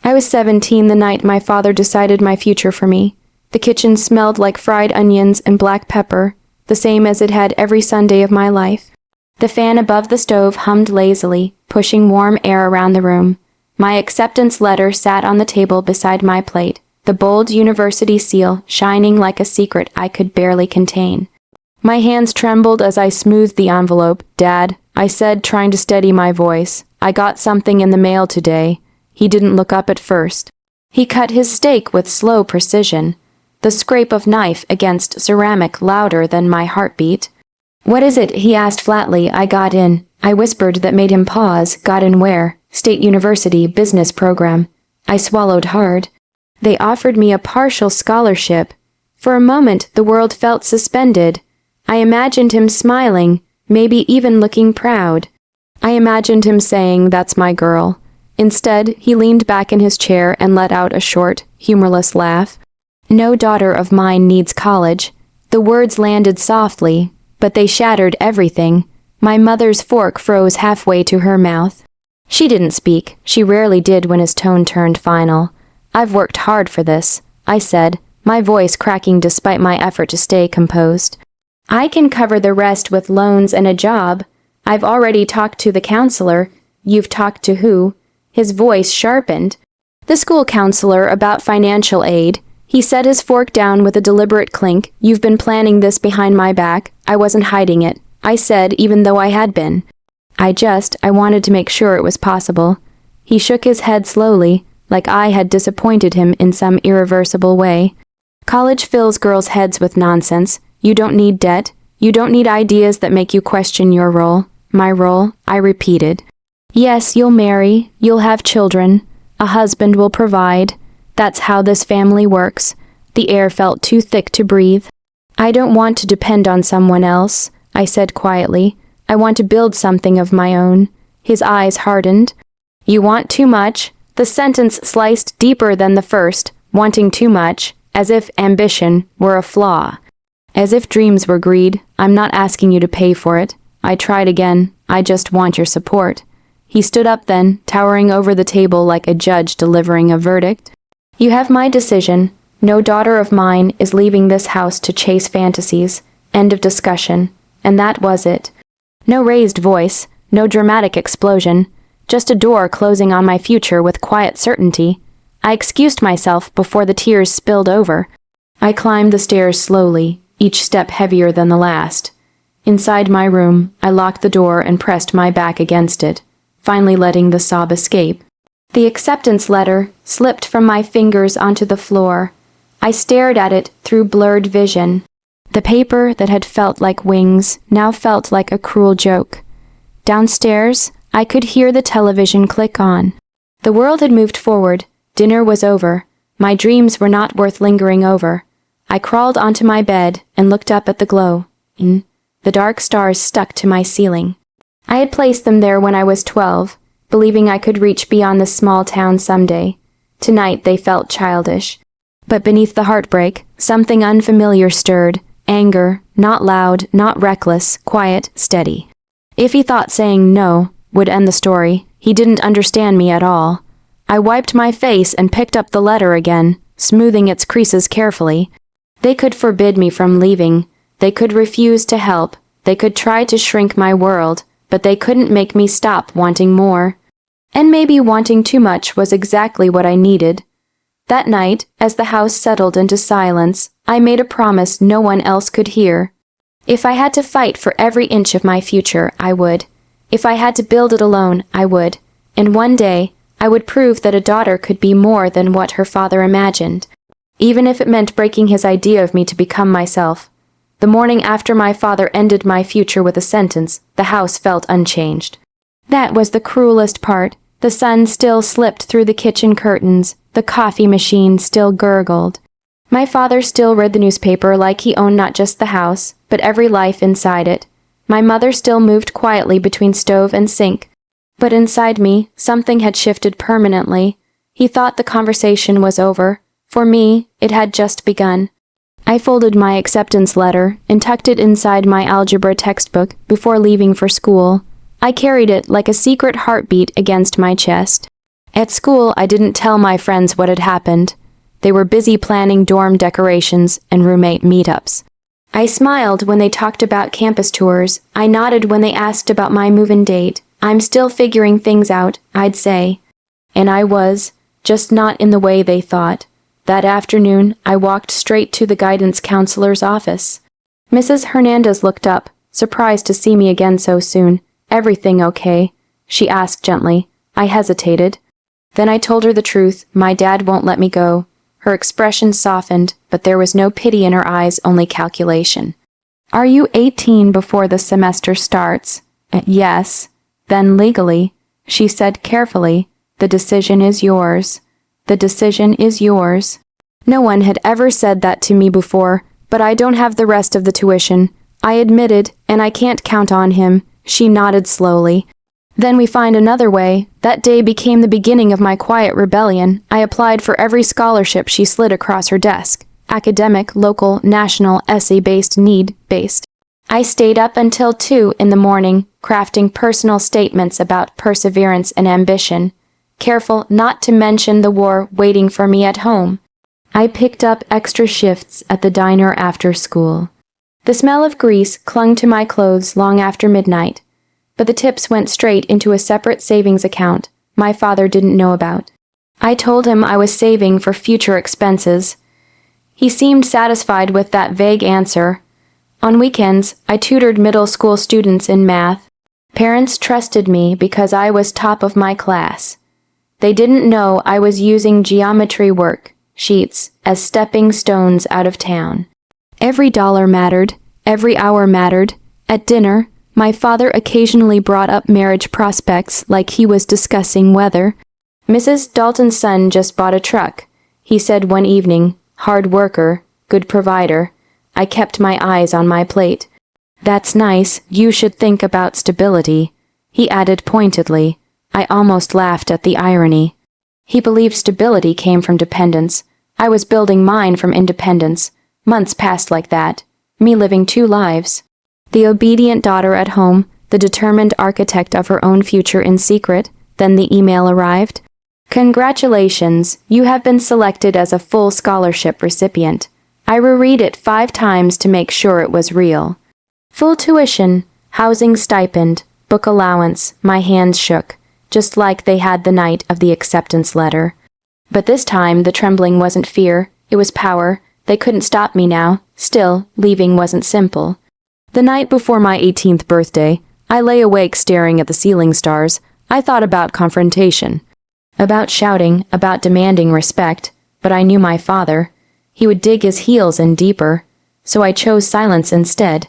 I was 17 the night my father decided my future for me. The kitchen smelled like fried onions and black pepper, the same as it had every Sunday of my life. The fan above the stove hummed lazily, pushing warm air around the room. My acceptance letter sat on the table beside my plate, the bold university seal shining like a secret I could barely contain. My hands trembled as I smoothed the envelope. "Dad," I said, trying to steady my voice, "I got something in the mail today." He didn't look up at first. He cut his steak with slow precision, the scrape of knife against ceramic louder than my heartbeat. "What is it?" he asked flatly. "I got in." I whispered that made him pause. "Got in where?" "State University, business program." I swallowed hard. They offered me a partial scholarship. For a moment, the world felt suspended. I imagined him smiling, maybe even looking proud. I imagined him saying, "That's my girl." Instead, he leaned back in his chair and let out a short, humorless laugh. "No daughter of mine needs college." The words landed softly, but they shattered everything. My mother's fork froze halfway to her mouth. She didn't speak. She rarely did when his tone turned final. "I've worked hard for this," I said, my voice cracking despite my effort to stay composed. "I can cover the rest with loans and a job. I've already talked to the counselor." "You've talked to who?" His voice sharpened. "The school counselor about financial aid." He set his fork down with a deliberate clink. "You've been planning this behind my back." I wasn't hiding it, I said, even though I had been. I wanted to make sure it was possible. He shook his head slowly, like I had disappointed him in some irreversible way. "College fills girls' heads with nonsense. You don't need debt. You don't need ideas that make you question your role." "My role?" I repeated. "Yes, you'll marry. You'll have children. A husband will provide. That's how this family works." The air felt too thick to breathe. "I don't want to depend on someone else," I said quietly. "I want to build something of my own." His eyes hardened. "You want too much." The sentence sliced deeper than the first, wanting too much, as if ambition were a flaw. As if dreams were greed. "I'm not asking you to pay for it." I tried again. "I just want your support." He stood up then, towering over the table like a judge delivering a verdict. "You have my decision. No daughter of mine is leaving this house to chase fantasies." End of discussion. And that was it. No raised voice, no dramatic explosion, just a door closing on my future with quiet certainty. I excused myself before the tears spilled over. I climbed the stairs slowly, each step heavier than the last. Inside my room, I locked the door and pressed my back against it, finally letting the sob escape. The acceptance letter slipped from my fingers onto the floor. I stared at it through blurred vision. The paper that had felt like wings now felt like a cruel joke. Downstairs, I could hear the television click on. The world had moved forward. Dinner was over. My dreams were not worth lingering over. I crawled onto my bed and looked up at the glow. The dark stars stuck to my ceiling. I had placed them there when I was 12, believing I could reach beyond this small town someday. Tonight they felt childish. But beneath the heartbreak, something unfamiliar stirred. Anger, not loud, not reckless, quiet, steady. If he thought saying no would end the story, he didn't understand me at all. I wiped my face and picked up the letter again, smoothing its creases carefully. They could forbid me from leaving. They could refuse to help. They could try to shrink my world, but they couldn't make me stop wanting more. And maybe wanting too much was exactly what I needed. That night, as the house settled into silence, I made a promise no one else could hear. If I had to fight for every inch of my future, I would. If I had to build it alone, I would. And one day, I would prove that a daughter could be more than what her father imagined, even if it meant breaking his idea of me to become myself. The morning after my father ended my future with a sentence, the house felt unchanged. That was the cruelest part. The sun still slipped through the kitchen curtains. The coffee machine still gurgled. My father still read the newspaper like he owned not just the house, but every life inside it. My mother still moved quietly between stove and sink. But inside me, something had shifted permanently. He thought the conversation was over. For me, it had just begun. I folded my acceptance letter and tucked it inside my algebra textbook before leaving for school. I carried it like a secret heartbeat against my chest. At school, I didn't tell my friends what had happened. They were busy planning dorm decorations and roommate meetups. I smiled when they talked about campus tours. I nodded when they asked about my move-in date. I'm still figuring things out, I'd say. And I was, just not in the way they thought. That afternoon, I walked straight to the guidance counselor's office. Mrs. Hernandez looked up, surprised to see me again so soon. "Everything okay?" she asked gently. I hesitated. Then I told her the truth. My dad won't let me go. Her expression softened, but there was no pity in her eyes, only calculation. "Are you 18 before the semester starts?" "Yes." "Then legally," she said carefully, "the decision is yours. The decision is yours." No one had ever said that to me before, but I don't have the rest of the tuition. I admitted, and I can't count on him. She nodded slowly. "Then we find another way." That day became the beginning of my quiet rebellion. I applied for every scholarship she slid across her desk. Academic, local, national, essay-based, need-based. I stayed up until 2 in the morning, crafting personal statements about perseverance and ambition, careful not to mention the war waiting for me at home. I picked up extra shifts at the diner after school. The smell of grease clung to my clothes long after midnight, but the tips went straight into a separate savings account my father didn't know about. I told him I was saving for future expenses. He seemed satisfied with that vague answer. On weekends, I tutored middle school students in math. Parents trusted me because I was top of my class. They didn't know I was using geometry worksheets as stepping stones out of town. Every dollar mattered. Every hour mattered. At dinner, my father occasionally brought up marriage prospects like he was discussing weather. "Mrs. Dalton's son just bought a truck," he said one evening. "Hard worker, good provider." I kept my eyes on my plate. "That's nice. You should think about stability," he added pointedly. I almost laughed at the irony. He believed stability came from dependence. I was building mine from independence. Months passed like that, me living 2 lives. The obedient daughter at home, the determined architect of her own future in secret. Then the email arrived. "Congratulations, you have been selected as a full scholarship recipient." I reread it 5 times to make sure it was real. Full tuition, housing stipend, book allowance. My hands shook, just like they had the night of the acceptance letter. But this time the trembling wasn't fear, it was power. They couldn't stop me now. Still, leaving wasn't simple. The night before my 18th birthday, I lay awake staring at the ceiling stars. I thought about confrontation. About shouting, about demanding respect, but I knew my father. He would dig his heels in deeper, so I chose silence instead.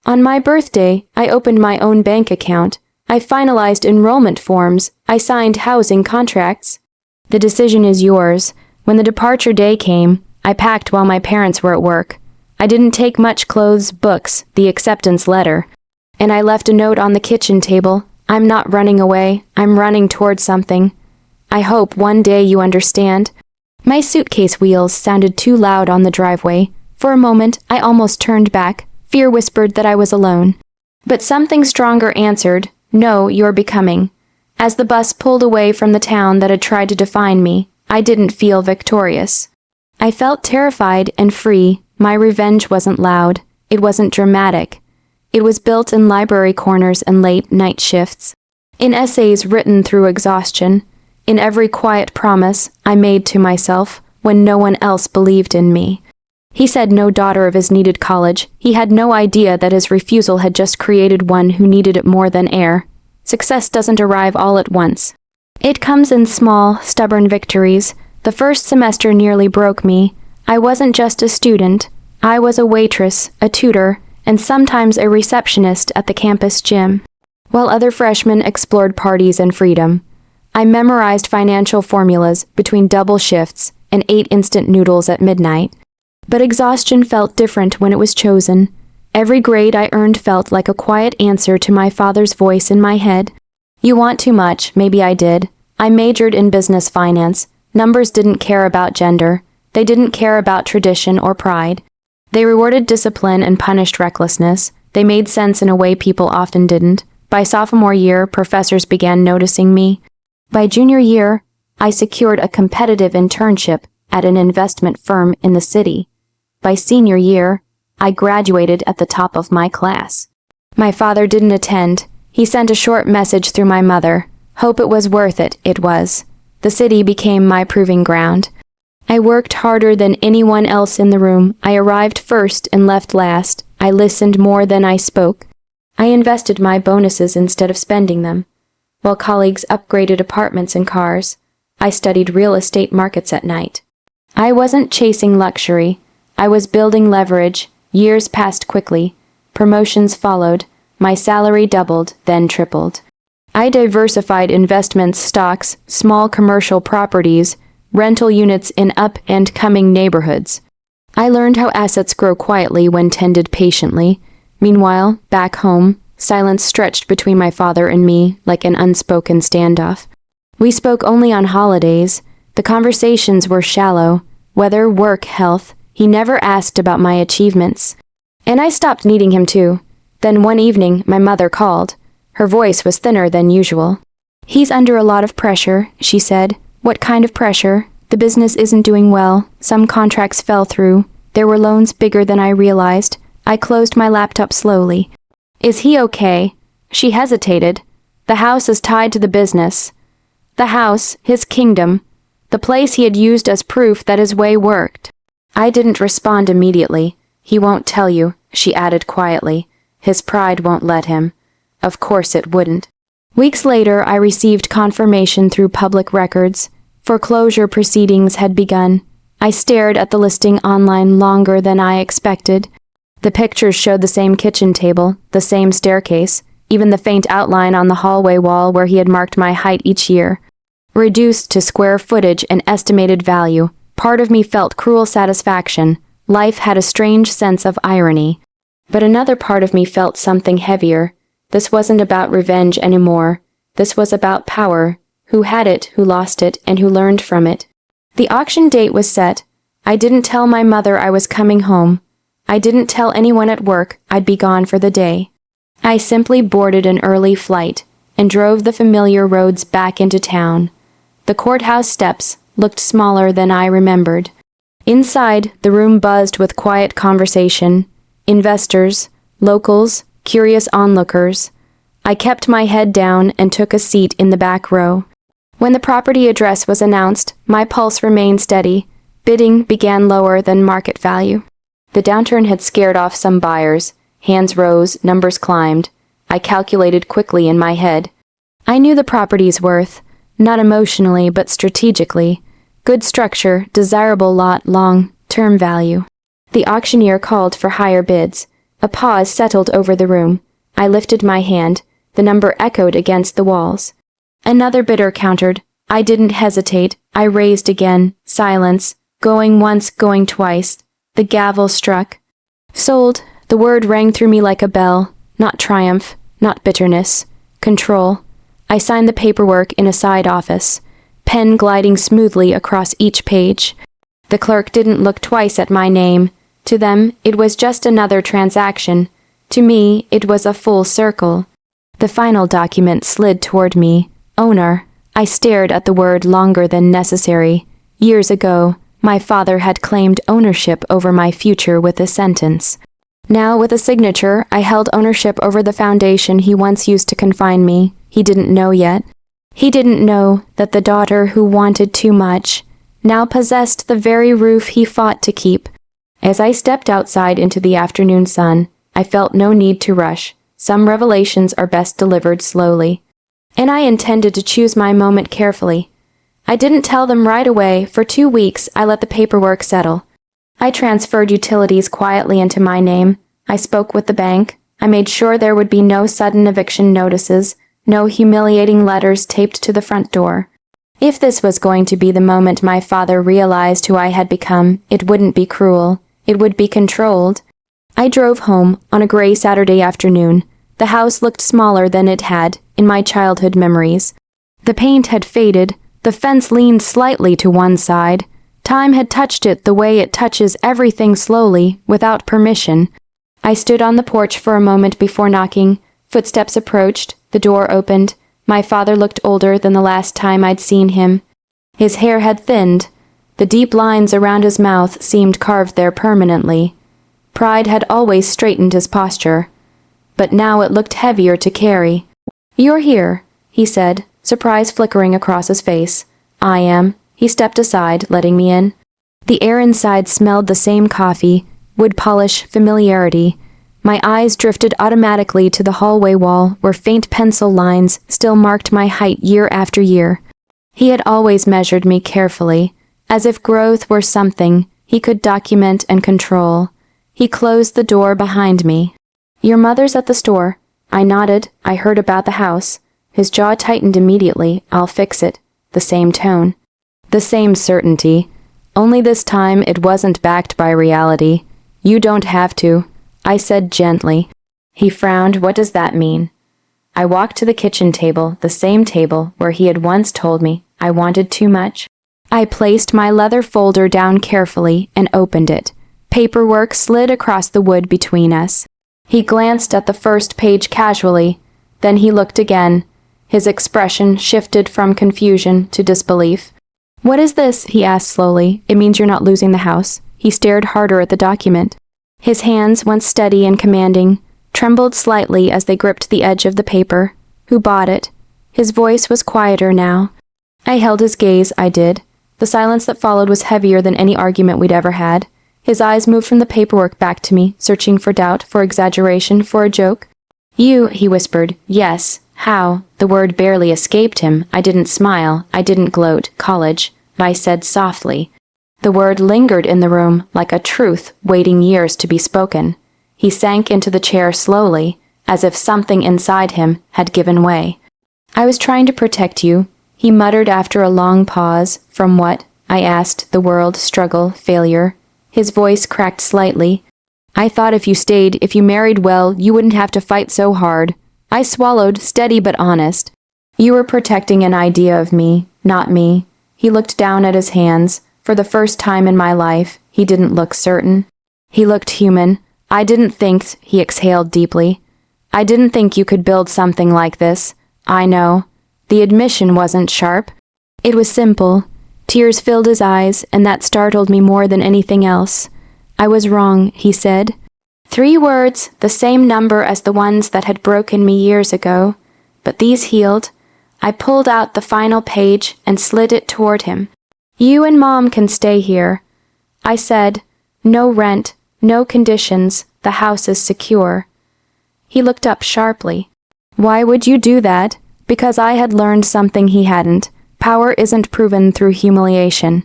On my birthday, I opened my own bank account. I finalized enrollment forms. I signed housing contracts. The decision is yours. When the departure day came, I packed while my parents were at work. I didn't take much clothes, books, the acceptance letter. And I left a note on the kitchen table. "I'm not running away. I'm running towards something. I hope one day you understand." My suitcase wheels sounded too loud on the driveway. For a moment, I almost turned back. Fear whispered that I was alone. But something stronger answered, "No, you're becoming." As the bus pulled away from the town that had tried to define me, I didn't feel victorious. I felt terrified and free. My revenge wasn't loud. It wasn't dramatic. It was built in library corners and late night shifts. In essays written through exhaustion. In every quiet promise I made to myself when no one else believed in me. He said no daughter of his needed college. He had no idea that his refusal had just created one who needed it more than air. Success doesn't arrive all at once. It comes in small, stubborn victories. The first semester nearly broke me. I wasn't just a student. I was a waitress, a tutor, and sometimes a receptionist at the campus gym, while other freshmen explored parties and freedom. I memorized financial formulas between double shifts and ate instant noodles at midnight. But exhaustion felt different when it was chosen. Every grade I earned felt like a quiet answer to my father's voice in my head. "You want too much." Maybe I did. I majored in business finance. Numbers didn't care about gender. They didn't care about tradition or pride. They rewarded discipline and punished recklessness. They made sense in a way people often didn't. By sophomore year, professors began noticing me. By junior year, I secured a competitive internship at an investment firm in the city. By senior year, I graduated at the top of my class. My father didn't attend. He sent a short message through my mother. Hope it was worth it. It was. The city became my proving ground. I worked harder than anyone else in the room. I arrived first and left last. I listened more than I spoke. I invested my bonuses instead of spending them. While colleagues upgraded apartments and cars, I studied real estate markets at night. I wasn't chasing luxury. I was building leverage. Years passed quickly. Promotions followed. My salary doubled, then tripled. I diversified investments, stocks, small commercial properties, rental units in up-and-coming neighborhoods. I learned how assets grow quietly when tended patiently. Meanwhile, back home, silence stretched between my father and me like an unspoken standoff. We spoke only on holidays. The conversations were shallow. Weather, work, health. He never asked about my achievements. And I stopped needing him too. Then one evening, my mother called. Her voice was thinner than usual. "He's under a lot of pressure," she said. "What kind of pressure? The business isn't doing well. Some contracts fell through. There were loans bigger than I realized." I closed my laptop slowly. "Is he okay?" She hesitated. "The house is tied to the business." The house, his kingdom, the place he had used as proof that his way worked. I didn't respond immediately. "He won't tell you," she added quietly. "His pride won't let him." Of course it wouldn't. Weeks later, I received confirmation through public records. Foreclosure proceedings had begun. I stared at the listing online longer than I expected. The pictures showed the same kitchen table, the same staircase, even the faint outline on the hallway wall where he had marked my height each year. Reduced to square footage and estimated value, part of me felt cruel satisfaction. Life had a strange sense of irony. But another part of me felt something heavier. This wasn't about revenge anymore. This was about power. Who had it, who lost it, and who learned from it. The auction date was set. I didn't tell my mother I was coming home. I didn't tell anyone at work I'd be gone for the day. I simply boarded an early flight and drove the familiar roads back into town. The courthouse steps looked smaller than I remembered. Inside, the room buzzed with quiet conversation. Investors, locals, curious onlookers. I kept my head down and took a seat in the back row. When the property address was announced, my pulse remained steady. Bidding began lower than market value. The downturn had scared off some buyers. Hands rose, numbers climbed. I calculated quickly in my head. I knew the property's worth, not emotionally but strategically. Good structure, desirable lot, long-term value. The auctioneer called for higher bids. A pause settled over the room. I lifted my hand. The number echoed against the walls. Another bidder countered. I didn't hesitate. I raised again. Silence. Going once, going twice. The gavel struck. Sold. The word rang through me like a bell. Not triumph. Not bitterness. Control. I signed the paperwork in a side office, pen gliding smoothly across each page. The clerk didn't look twice at my name. To them, it was just another transaction. To me, it was a full circle. The final document slid toward me. Owner. I stared at the word longer than necessary. Years ago, my father had claimed ownership over my future with a sentence. Now, with a signature, I held ownership over the foundation he once used to confine me. He didn't know yet. He didn't know that the daughter who wanted too much now possessed the very roof he fought to keep. As I stepped outside into the afternoon sun, I felt no need to rush. Some revelations are best delivered slowly. And I intended to choose my moment carefully. I didn't tell them right away. For 2 weeks, I let the paperwork settle. I transferred utilities quietly into my name. I spoke with the bank. I made sure there would be no sudden eviction notices, no humiliating letters taped to the front door. If this was going to be the moment my father realized who I had become, it wouldn't be cruel. It would be controlled. I drove home on a gray Saturday afternoon. The house looked smaller than it had in my childhood memories. The paint had faded. The fence leaned slightly to one side. Time had touched it the way it touches everything slowly, without permission. I stood on the porch for a moment before knocking. Footsteps approached. The door opened. My father looked older than the last time I'd seen him. His hair had thinned. The deep lines around his mouth seemed carved there permanently. Pride had always straightened his posture, but now it looked heavier to carry. "You're here," he said, surprise flickering across his face. "I am." He stepped aside, letting me in. The air inside smelled the same coffee, wood polish, familiarity. My eyes drifted automatically to the hallway wall where faint pencil lines still marked my height year after year. He had always measured me carefully, as if growth were something he could document and control. He closed the door behind me. "Your mother's at the store." I nodded. I heard about the house. His jaw tightened immediately. "I'll fix it." The same tone. The same certainty. Only this time it wasn't backed by reality. "You don't have to," I said gently. He frowned. "What does that mean?" I walked to the kitchen table, the same table where he had once told me I wanted too much. I placed my leather folder down carefully and opened it. Paperwork slid across the wood between us. He glanced at the first page casually, then he looked again. His expression shifted from confusion to disbelief. "What is this?" he asked slowly. "It means you're not losing the house." He stared harder at the document. His hands, once steady and commanding, trembled slightly as they gripped the edge of the paper. "Who bought it?" His voice was quieter now. I held his gaze, I did. The silence that followed was heavier than any argument we'd ever had. His eyes moved from the paperwork back to me, searching for doubt, for exaggeration, for a joke. "You," he whispered. "Yes. How?" The word barely escaped him. I didn't smile. I didn't gloat. "College," I said softly. The word lingered in the room like a truth waiting years to be spoken. He sank into the chair slowly, as if something inside him had given way. "I was trying to protect you," he muttered after a long pause. "From what?" I asked. "The world, struggle, failure." His voice cracked slightly. "I thought if you stayed, if you married well, you wouldn't have to fight so hard." I swallowed, steady but honest. "You were protecting an idea of me, not me." He looked down at his hands. For the first time in my life, he didn't look certain. He looked human. "I didn't think," he exhaled deeply. "I didn't think you could build something like this. I know." The admission wasn't sharp. It was simple. Tears filled his eyes, and that startled me more than anything else. "I was wrong," he said. 3 words, the same number as the ones that had broken me years ago. But these healed. I pulled out the final page and slid it toward him. "You and Mom can stay here." I said, "No rent, no conditions, the house is secure." He looked up sharply. "Why would you do that?" Because I had learned something he hadn't. Power isn't proven through humiliation.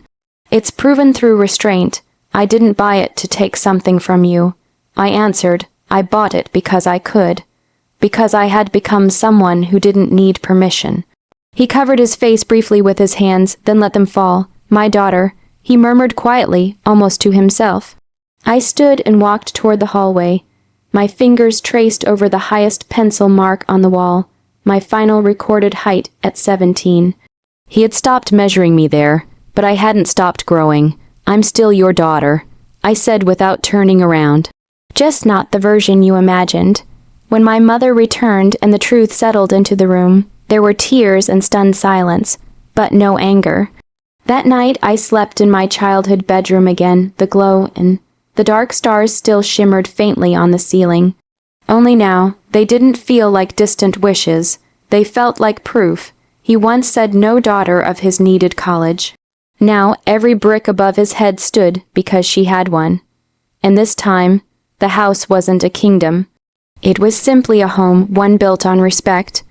It's proven through restraint. I didn't buy it to take something from you. I answered, I bought it because I could. Because I had become someone who didn't need permission. He covered his face briefly with his hands, then let them fall. "My daughter," he murmured quietly, almost to himself. I stood and walked toward the hallway. My fingers traced over the highest pencil mark on the wall, my final recorded height at 17. He had stopped measuring me there, but I hadn't stopped growing. "I'm still your daughter," I said without turning around. "Just not the version you imagined." When my mother returned and the truth settled into the room, there were tears and stunned silence, but no anger. That night I slept in my childhood bedroom again, the glow and the dark stars still shimmered faintly on the ceiling. Only now, they didn't feel like distant wishes. They felt like proof. He once said no daughter of his needed college. Now every brick above his head stood because she had one. And this time, the house wasn't a kingdom. It was simply a home, one built on respect,